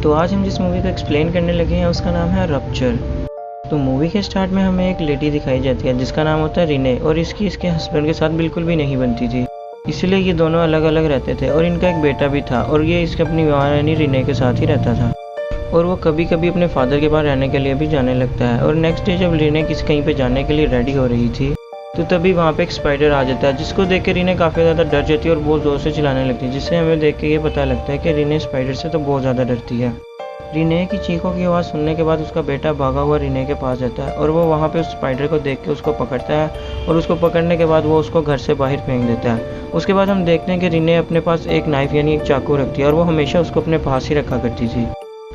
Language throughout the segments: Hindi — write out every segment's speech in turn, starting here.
तो आज हम जिस मूवी को एक्सप्लेन करने लगे हैं उसका नाम है रप्चर। तो मूवी के स्टार्ट में हमें एक लेडी दिखाई जाती है जिसका नाम होता है रिने, और इसके हस्बैंड के साथ बिल्कुल भी नहीं बनती थी, इसलिए ये दोनों अलग अलग रहते थे। और इनका एक बेटा भी था और ये इसके अपनी महारानी रिने के साथ ही रहता था। और वो कभी कभी अपने फादर के पास रहने के लिए भी जाने लगता है। और नेक्स्ट डे जब रिने कहीं पे जाने के लिए रेडी हो रही थी तो तभी वहाँ पे एक स्पाइडर आ जाता है, जिसको देख के रिने काफ़ी ज़्यादा डर जाती है और बहुत ज़ोर से चिल्लाने लगती है, जिससे हमें देख के ये पता लगता है कि रिने स्पाइडर से तो बहुत ज़्यादा डरती है। रिने की चीखों की आवाज़ सुनने के बाद उसका बेटा भागा हुआ रिने के पास जाता है और वो वहाँ पे उस स्पाइडर को देख के उसको पकड़ता है, और उसको पकड़ने के बाद वो उसको घर से बाहर फेंक देता है। उसके बाद हम देखते हैं कि रिने अपने पास एक नाइफ यानी एक चाकू रखती है और वो हमेशा उसको अपने पास ही रखा करती थी।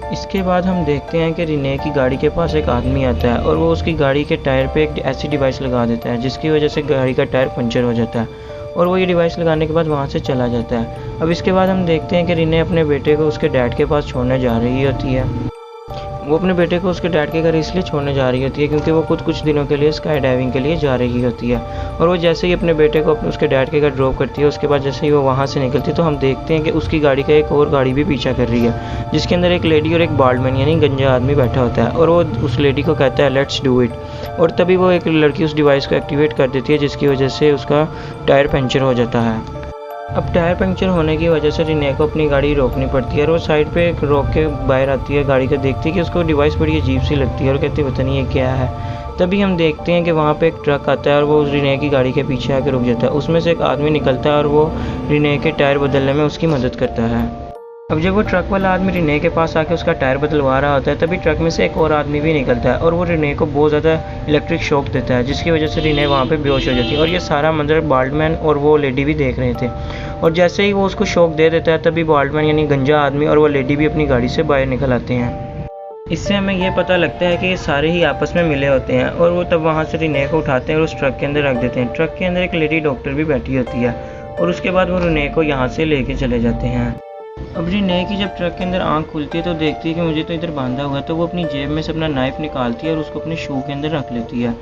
इसके बाद हम देखते हैं कि रिने की गाड़ी के पास एक आदमी आता है और वो उसकी गाड़ी के टायर पे एक ऐसी डिवाइस लगा देता है जिसकी वजह से गाड़ी का टायर पंचर हो जाता है, और वो ये डिवाइस लगाने के बाद वहाँ से चला जाता है। अब इसके बाद हम देखते हैं कि रिने अपने बेटे को उसके डैड के पास छोड़ने जा रही होती है। वो अपने बेटे को उसके डैड के घर इसलिए छोड़ने जा रही होती है क्योंकि वो कुछ दिनों के लिए स्काई डाइविंग के लिए जा रही होती है। और वो जैसे ही अपने बेटे को उसके डैड के घर ड्रॉप करती है, उसके बाद जैसे ही वो वहाँ से निकलती है तो हम देखते हैं कि उसकी गाड़ी का एक और गाड़ी भी पीछा कर रही है, जिसके अंदर एक लेडी और एक बाल्ड मैन यानी गंजा आदमी बैठा होता है। और वो उस लेडी को कहता है लेट्स डू इट, और तभी वो एक लड़की उस डिवाइस को एक्टिवेट कर देती है जिसकी वजह से उसका टायर पंचर हो जाता है। अब टायर पंक्चर होने की वजह से रिने को अपनी गाड़ी रोकनी पड़ती है और वो साइड पे रोक के बाहर आती है गाड़ी को, देखती है कि उसको डिवाइस बड़ी अजीब सी लगती है और कहती है पता नहीं ये क्या है। तभी हम देखते हैं कि वहाँ पे एक ट्रक आता है और वो रिने की गाड़ी के पीछे आके रुक जाता है। उसमें से एक आदमी निकलता है और वो रिने के टायर बदलने में उसकी मदद करता है। अब जब वो ट्रक वाला आदमी रिने के पास आके उसका टायर बदलवा रहा होता है तभी ट्रक में से एक और आदमी भी निकलता है और वो रिने को बहुत ज़्यादा इलेक्ट्रिक शॉक देता है, जिसकी वजह से रिने वहाँ पे बेहोश हो जाती है। और ये सारा मंजर बाल्डमैन और वो लेडी भी देख रहे थे। और जैसे ही वो उसको शॉक दे देता है तभी बाल्डमैन यानी गंजा आदमी और वो लेडी भी अपनी गाड़ी से बाहर निकल आते हैं। इससे हमें ये पता लगता है कि ये सारे ही आपस में मिले होते हैं और वो तब वहाँ से रिने को उठाते हैं और उस ट्रक के अंदर रख देते हैं। ट्रक के अंदर एक लेडी डॉक्टर भी बैठी होती है और उसके बाद वो रिने को यहाँ से लेके चले जाते हैं। अब रिने की जब ट्रक के अंदर आंख खुलती है तो देखती है कि मुझे तो इधर बांधा हुआ है, तो वो अपनी जेब में से अपना नाइफ निकालती है और उसको अपने शू के अंदर रख लेती है।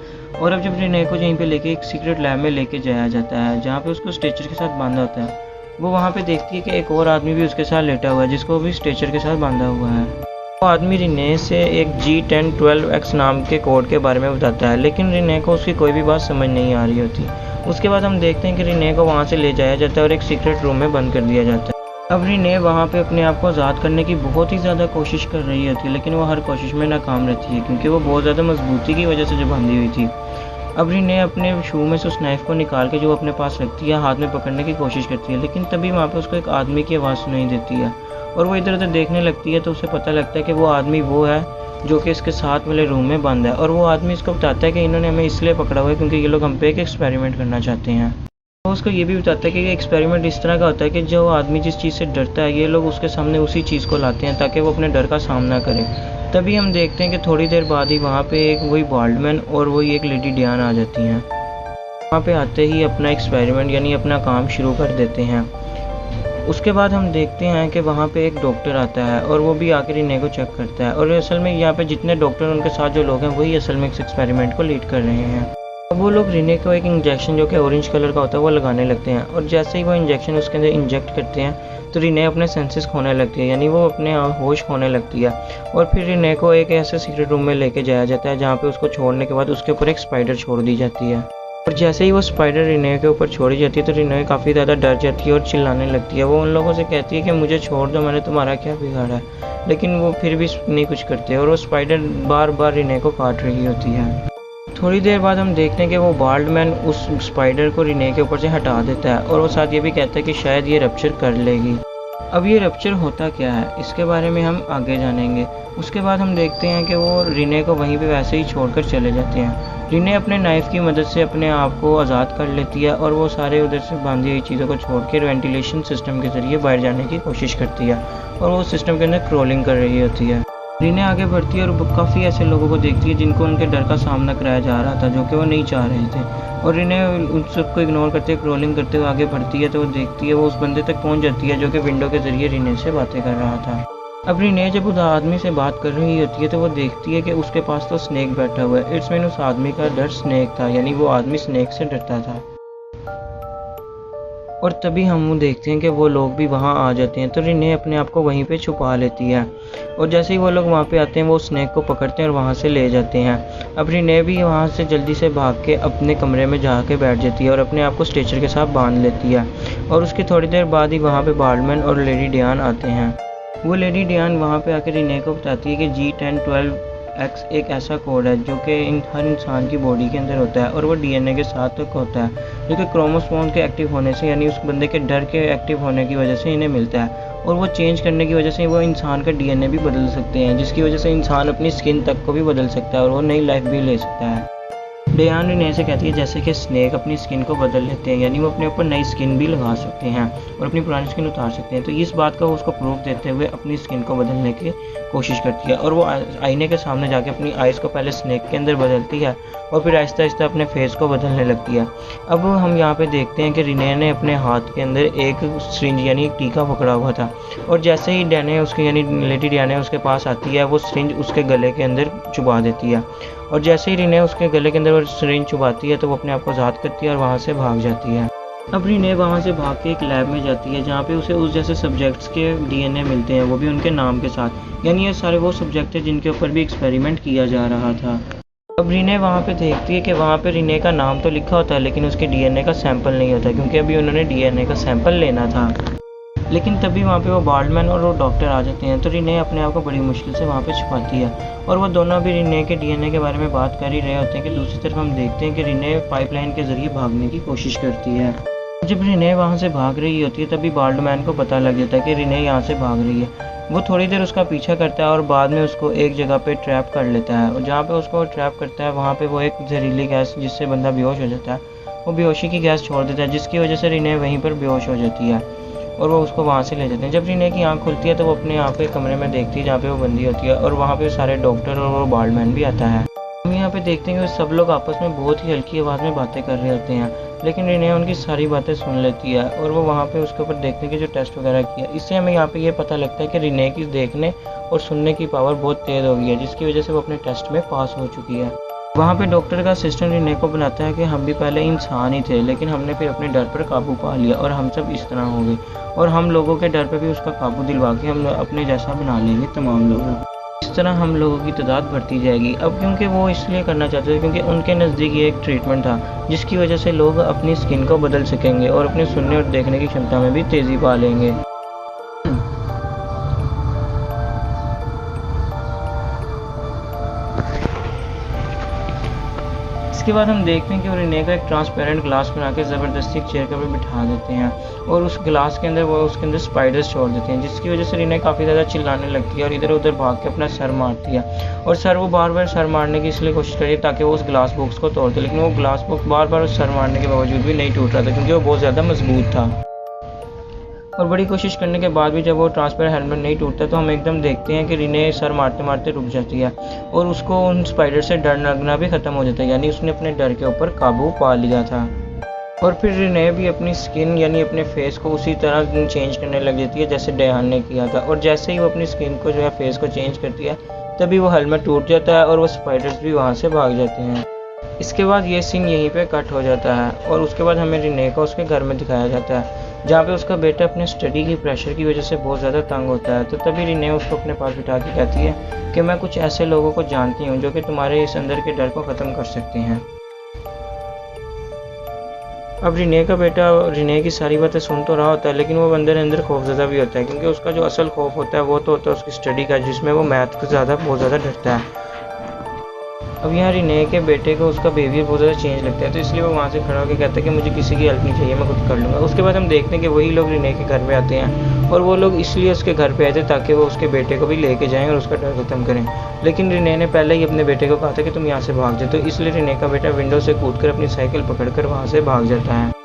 और अब जब रिने को यहीं पे लेके एक सीक्रेट लैब में लेके जाया जाता है जहाँ पे उसको स्ट्रेचर के साथ बांधा होता है, वो वहाँ पे देखती है कि एक और आदमी भी उसके साथ लेटा हुआ है जिसको भी स्ट्रेचर के साथ बांधा हुआ है। वो आदमी रिने से एक G1012X नाम के कोड के बारे में बताता है, लेकिन रिने को उसकी कोई भी बात समझ नहीं आ रही होती। उसके बाद हम देखते हैं कि रिने को वहाँ से ले जाया जाता है और एक सीक्रेट रूम में बंद कर दिया जाता है। अब रिने वहाँ पे अपने आप को आज़ाद करने की बहुत ही ज़्यादा कोशिश कर रही होती है, लेकिन वो हर कोशिश में नाकाम रहती है क्योंकि वो बहुत ज़्यादा मजबूती की वजह से जो बंधी हुई थी। अब रिने अपने शू में से उस नाइफ को निकाल के जो अपने पास रखती है हाथ में पकड़ने की कोशिश करती है, लेकिन तभी वहाँ पे उसको एक आदमी की आवाज़ सुनाई देती है और वो इधर उधर देखने लगती है तो उसे पता लगता है कि वो आदमी वो है जो कि इसके साथ वाले रूम में बंद है। और वो आदमी इसको बताता है कि इन्होंने हमें इसलिए पकड़ा हुआ है क्योंकि ये लोग हम पे एक एक्सपेरिमेंट करना चाहते हैं। वो उसको ये भी बताता है कि ये एक्सपेरिमेंट इस तरह का होता है कि जो आदमी जिस चीज़ से डरता है ये लोग उसके सामने उसी चीज़ को लाते हैं ताकि वो अपने डर का सामना करे। तभी हम देखते हैं कि थोड़ी देर बाद ही वहाँ पे एक वही बाल्डमैन और वही एक लेडी डियान आ जाती हैं। वहाँ पे आते ही अपना एक्सपेरिमेंट यानी अपना काम शुरू कर देते हैं। उसके बाद हम देखते हैं कि वहाँ पे एक डॉक्टर आता है और वो भी आकर रिने को चेक करता है। और असल में यहाँ पे जितने डॉक्टर उनके साथ जो लोग हैं वही असल में इस एक्सपेरिमेंट को लीड कर रहे हैं। अब वो लोग रिने को एक इंजेक्शन जो कि ऑरेंज कलर का होता है वो लगाने लगते हैं, और जैसे ही वो इंजेक्शन उसके अंदर इंजेक्ट करते हैं तो रिने अपने सेंसेस खोने लगती है यानी वो अपने होश खोने लगती है। और फिर रिने को एक ऐसे सीक्रेट रूम में लेके जाया जाता है जहाँ पे उसको छोड़ने के बाद उसके ऊपर एक स्पाइडर छोड़ दी जाती है। और जैसे ही वो स्पाइडर रिने के ऊपर छोड़ी जाती है तो रिने काफ़ी ज़्यादा डर जाती है और चिल्लाने लगती है। वो उन लोगों से कहती है कि मुझे छोड़ दो, मैंने तुम्हारा क्या बिगाड़ा है, लेकिन वो फिर भी नहीं कुछ करते और वो स्पाइडर बार बार रिने को काट रही होती है। थोड़ी देर बाद हम देखते हैं कि वो बाल्डमैन उस स्पाइडर को रिने के ऊपर से हटा देता है और वो साथ ये भी कहता है कि शायद ये रप्चर कर लेगी। अब ये रप्चर होता क्या है इसके बारे में हम आगे जानेंगे। उसके बाद हम देखते हैं कि वो रिने को वहीं पे वैसे ही छोड़कर चले जाते हैं। रिने अपने नाइफ की मदद से अपने आप को आज़ाद कर लेती है और वो सारे उधर से बांधी हुई चीज़ों को छोड़ के वेंटिलेशन सिस्टम के ज़रिए बाहर जाने की कोशिश करती है और वो सिस्टम के अंदर क्रॉलिंग कर रही होती है। रिने आगे बढ़ती है और काफ़ी ऐसे लोगों को देखती है जिनको उनके डर का सामना कराया जा रहा था जो कि वो नहीं चाह रहे थे, और रिने उन सबको इग्नोर करते हुए क्रॉलिंग करते हुए आगे बढ़ती है तो वो देखती है वो उस बंदे तक पहुंच जाती है जो कि विंडो के ज़रिए रिने से बातें कर रहा था। अब रिने जब उस आदमी से बात कर रही होती है तो वो देखती है कि उसके पास तो स्नेक बैठा हुआ है। इट्स मीन उस आदमी का डर स्नेक था यानी वो आदमी स्नेक से डरता था। और तभी हम देखते हैं कि वो लोग भी वहाँ आ जाते हैं तो रिने अपने आप को वहीं पे छुपा लेती है और जैसे ही वो लोग वहाँ पे आते हैं वो स्नेक को पकड़ते हैं और वहाँ से ले जाते हैं। अब रिने भी वहाँ से जल्दी से भाग के अपने कमरे में जाके बैठ जाती है और अपने आप को स्ट्रेचर के साथ बांध लेती है। और उसके थोड़ी देर बाद ही वहाँ पे बार्डमैन और लेडी डियान आते हैं। वो लेडी डियान वहाँ पे आकर रिने को बताती है कि G1012X एक ऐसा कोड है जो कि हर इंसान की बॉडी के अंदर होता है और वो DNA के साथ तक होता है, जो कि क्रोमोसोम के एक्टिव होने से यानी उस बंदे के डर के एक्टिव होने की वजह से इन्हें मिलता है। और वो चेंज करने की वजह से वो इंसान का DNA भी बदल सकते हैं, जिसकी वजह से इंसान अपनी स्किन तक को भी बदल सकता है और वो नई लाइफ भी ले सकता है। डियान रिने से कहती है जैसे कि स्नेक अपनी स्किन को बदल लेते हैं, यानी वो अपने ऊपर नई स्किन भी लगा सकते हैं और अपनी पुरानी स्किन उतार सकते हैं। तो इस बात का वो उसको प्रूफ देते हुए अपनी स्किन को बदलने की कोशिश करती है और वो आईने के सामने जाके अपनी आइज़ को पहले स्नेक के अंदर बदलती है और फिर आहिस्ता आहिस्ता अपने फेस को बदलने लगती है। अब हम यहाँ पे देखते हैं कि रिने ने अपने हाथ के अंदर एक सिरिंज यानी एक टीका पकड़ा हुआ था और जैसे ही डैने उसके यानी लेडी डियाने उसके पास आती है वो सिरिंज उसके गले के अंदर चुबा देती है। और जैसे ही रिने उसके गले के अंदर वो सिरिंज चुबाती है तो वो अपने आप को आज़ाद करती है और वहाँ से भाग जाती है। अब रिने वहाँ से भाग के एक लैब में जाती है जहाँ पे उसे उस जैसे सब्जेक्ट्स के DNA मिलते हैं, वो भी उनके नाम के साथ, यानी ये सारे वो सब्जेक्ट हैं जिनके ऊपर भी एक्सपेरिमेंट किया जा रहा था। अब रिने वहाँ पे देखती है कि वहाँ पे रिने का नाम तो लिखा होता है लेकिन उसके DNA का सैंपल नहीं होता, क्योंकि अभी उन्होंने DNA का सैंपल लेना था। लेकिन तभी वहाँ पे वो बार्डमैन और वो डॉक्टर आ जाते हैं, तो रिने अपने आप को बड़ी मुश्किल से वहाँ पे छुपाती है और वो दोनों भी रिने के DNA के बारे में बात कर ही रहे होते हैं कि दूसरी तरफ हम देखते हैं कि रिने पाइपलाइन के ज़रिए भागने की कोशिश करती है। जब रिने वहाँ से भाग रही होती है तभी बार्डमैन को पता लग जाता है कि रिने यहाँ से भाग रही है। वो थोड़ी देर उसका पीछा करता है और बाद में उसको एक जगह पे ट्रैप कर लेता है और जहाँ पे उसको ट्रैप करता है वहाँ पे वो एक जहरीली गैस जिससे बंदा बेहोश हो जाता है, वो बेहोशी की गैस छोड़ देता है, जिसकी वजह से रिने वहीं पर बेहोश हो जाती है और वो उसको वहाँ से ले जाते हैं। जब रिने की आँख खुलती है तो वो अपने यहाँ पे कमरे में देखती है जहाँ पे वो बंदी होती है और वहाँ पे सारे डॉक्टर और वो बार्डमैन भी आता है। हम यहाँ पे देखते हैं कि सब लोग आपस में बहुत ही हल्की आवाज़ में बातें कर रहे होते हैं, लेकिन रिने उनकी सारी बातें सुन लेती है और वो वहाँ पे उसके ऊपर देखने के जो टेस्ट वगैरह किया, इससे हमें यहाँ पे ये पता लगता है कि रिने की देखने और सुनने की पावर बहुत तेज़ हो गई है, जिसकी वजह से वो अपने टेस्ट में पास हो चुकी है। वहाँ पे डॉक्टर का असिस्टेंट रिने को बनाता है कि हम भी पहले इंसान ही थे, लेकिन हमने फिर अपने डर पर काबू पा लिया और हम सब इस तरह हो गए और हम लोगों के डर पे भी उसका काबू दिलवा के हम अपने जैसा बना लेंगे तमाम लोगों को। इस तरह हम लोगों की तादाद बढ़ती जाएगी। अब क्योंकि वो इसलिए करना चाहते थे क्योंकि उनके नज़दीक ये एक ट्रीटमेंट था जिसकी वजह से लोग अपनी स्किन को बदल सकेंगे और अपने सुनने और देखने की क्षमता में भी तेज़ी पा लेंगे। इसके बाद हम देखते हैं कि वो रिने का एक ट्रांसपेरेंट ग्लास बना के ज़बरदस्ती एक चेयर के ऊपर बिठा देते हैं और उस ग्लास के अंदर वो उसके अंदर स्पाइडर्स छोड़ देते हैं, जिसकी वजह से रिने काफ़ी ज़्यादा चिल्लाने लगती है और इधर उधर भाग के अपना सर मारती है और सर वो बार बार सर मारने की इसलिए कोशिश करी ताकि वो उस ग्लास बॉक्स को तोड़ दे, लेकिन वो ग्लास बॉक्स बार बार उस सर मारने के बावजूद भी नहीं टूट रहा था क्योंकि वो बहुत ज़्यादा मजबूत था। और बड़ी कोशिश करने के बाद भी जब वो ट्रांसपेरेंट हेलमेट नहीं टूटता तो हम एकदम देखते हैं कि रिने सर मारते मारते रुक जाती है और उसको उन स्पाइडर से डर लगना भी ख़त्म हो जाता है, यानी उसने अपने डर के ऊपर काबू पा लिया था। और फिर रिने भी अपनी स्किन यानी अपने फेस को उसी तरह चेंज करने लग जाती है जैसे डियान ने किया था और जैसे ही वो अपनी स्किन को जो है फेस को चेंज करती है तभी वो हेलमेट टूट जाता है और वो स्पाइडर्स भी वहाँ से भाग जाते हैं। इसके बाद ये सीन यहीं पे कट हो जाता है और उसके बाद हमें रिने को उसके घर में दिखाया जाता है जहाँ पे उसका बेटा अपने स्टडी की प्रेशर की वजह से बहुत ज़्यादा तंग होता है। तो तभी रिने उसको अपने पास बिठा के कहती है कि मैं कुछ ऐसे लोगों को जानती हूँ जो कि तुम्हारे इस अंदर के डर को ख़त्म कर सकते हैं। अब रिने का बेटा रिने की सारी बातें सुन तो रहा होता है लेकिन वो अंदर अंदर खौफज़दा भी होता है क्योंकि उसका जो असल खौफ होता है वो तो होता है उसकी स्टडी का, जिसमें वो मैथ को बहुत ज़्यादा डरता है। अब यहाँ रिने के बेटे को उसका बिहेवियर बहुत ज़्यादा चेंज लगता है तो इसलिए वो वहाँ से खड़ा होकर कहता है कि मुझे किसी की हेल्प नहीं चाहिए, मैं खुद कर लूँगा। उसके बाद हम देखते हैं कि वही लोग रिने के घर पे आते हैं और वो लोग इसलिए उसके घर पे आए थे ताकि वो उसके बेटे को भी लेके जाएं और उसका डर खत्म करें, लेकिन रिने ने पहले ही अपने बेटे को कहा था कि तुम यहाँ से भाग जाओ, तो इसलिए रिने का बेटा विंडो से कूदकर अपनी साइकिल पकड़कर वहाँ से भाग जाता है।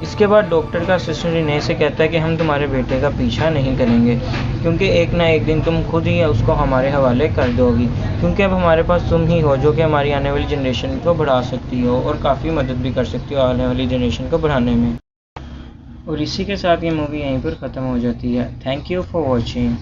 इसके बाद डॉक्टर का असिस्टेंट रिने से कहता है कि हम तुम्हारे बेटे का पीछा नहीं करेंगे क्योंकि एक ना एक दिन तुम खुद ही उसको हमारे हवाले कर दोगी, क्योंकि अब हमारे पास तुम ही हो जो कि हमारी आने वाली जनरेशन को बढ़ा सकती हो और काफ़ी मदद भी कर सकती हो आने वाली जनरेशन को बढ़ाने में। और इसी के साथ ये मूवी यहीं पर ख़त्म हो जाती है। Thank you for watching.